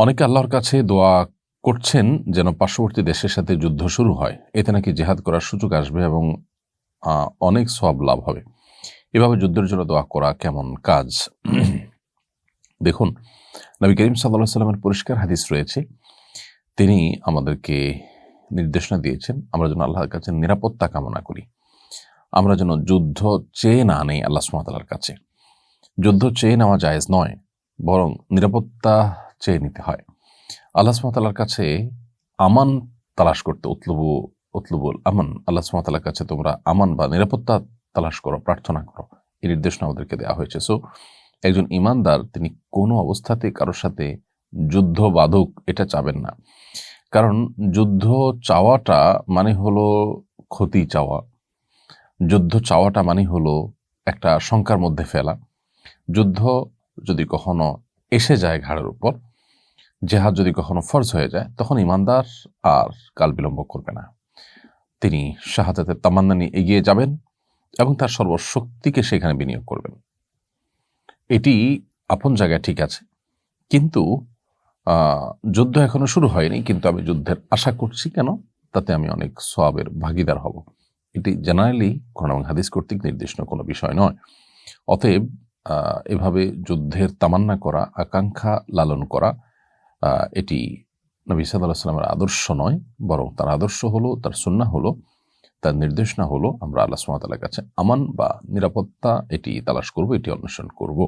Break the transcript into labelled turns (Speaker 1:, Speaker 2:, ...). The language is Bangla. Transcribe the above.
Speaker 1: অনেকে আল্লাহর কাছে দোয়া করছেন যেন পার্শ্ববর্তী দেশের সাথে যুদ্ধ শুরু হয়, এতে নাকি জিহাদ করার সুযোগ আসবে এবং অনেক সওয়াব লাভ হবে। এভাবে যুদ্ধের জন্য দোয়া করা কেমন কাজ? দেখুন, নবী করিম সাল্লাল্লাহু আলাইহি সাল্লামের পরিষ্কার হাদিস রয়েছে। তিনি আমাদেরকে নির্দেশনা দিয়েছেন আমরা যেন আল্লাহর কাছে নিরাপত্তা কামনা করি। আমরা যেন যুদ্ধ চেয়ে না নেই আল্লাহ সুবহানাহু ওয়া তাআলার কাছে। যুদ্ধ চেয়ে নেওয়া জায়েজ নয়, বরং নিরাপত্তা চেয়ে নিতে হয়। আল্লাহ সুবহানাহু ওয়া তাআলার কাছে আমান তালাশ করতে উতলুবুল আমান। আল্লাহ সুবহানাহু ওয়া তাআলার কাছে তোমরা আমান বা নিরাপত্তা তালাশ করো, প্রার্থনা করো। এই নির্দেশনা আমাদেরকে দেওয়া হয়েছে। সো একজন ঈমানদার তিনি কোনো অবস্থাতেই কারো সাথে যুদ্ধ বাধুক এটা চাবেন না। কারণ যুদ্ধ চাওয়াটা মানে হলো ক্ষতি চাওয়া। যুদ্ধ চাওয়াটা মানে হলো একটা শঙ্কার মধ্যে ফেলা। যুদ্ধ যদি কখনো এসে যায় ঘাড়ের উপর, জেহাদ যদি কখনো ফরজ হয়ে যায়, তখন ঈমানদার আর কাল বিলম্ব করবে না। তিনি শাহাদাতের তামান্না নিয়ে এগিয়ে যাবেন এবং তার সর্বশক্তিকে সেখানে বিনিয়োগ করবেন। এটি আপন জায়গায় ঠিক আছে, কিন্তু যুদ্ধ এখনো শুরু হয়নি, কিন্তু আমি যুদ্ধের আশা করছি। কেন? তাতে আমি অনেক সওয়াবের ভাগীদার হব। এটি জেনারেলি কোরআন এবং হাদিস কর্তৃক নির্দিষ্ট কোনো বিষয় নয়। অতএব এভাবে যুদ্ধের তামান্না করা, আকাঙ্ক্ষা লালন করা, এটি নবী সাল্লাল্লাহু আলাইহি ওয়াসাল্লামের আদর্শ নয়, বরং তার আদর্শ হলো, তার সুন্নাহ হলো, তার নির্দেশনা হলো আমরা আল্লাহ সুবহানাহু ওয়া তাআলার কাছে আমান বা নিরাপত্তা এটি তালাশ করব, এটি অন্বেষণ করব।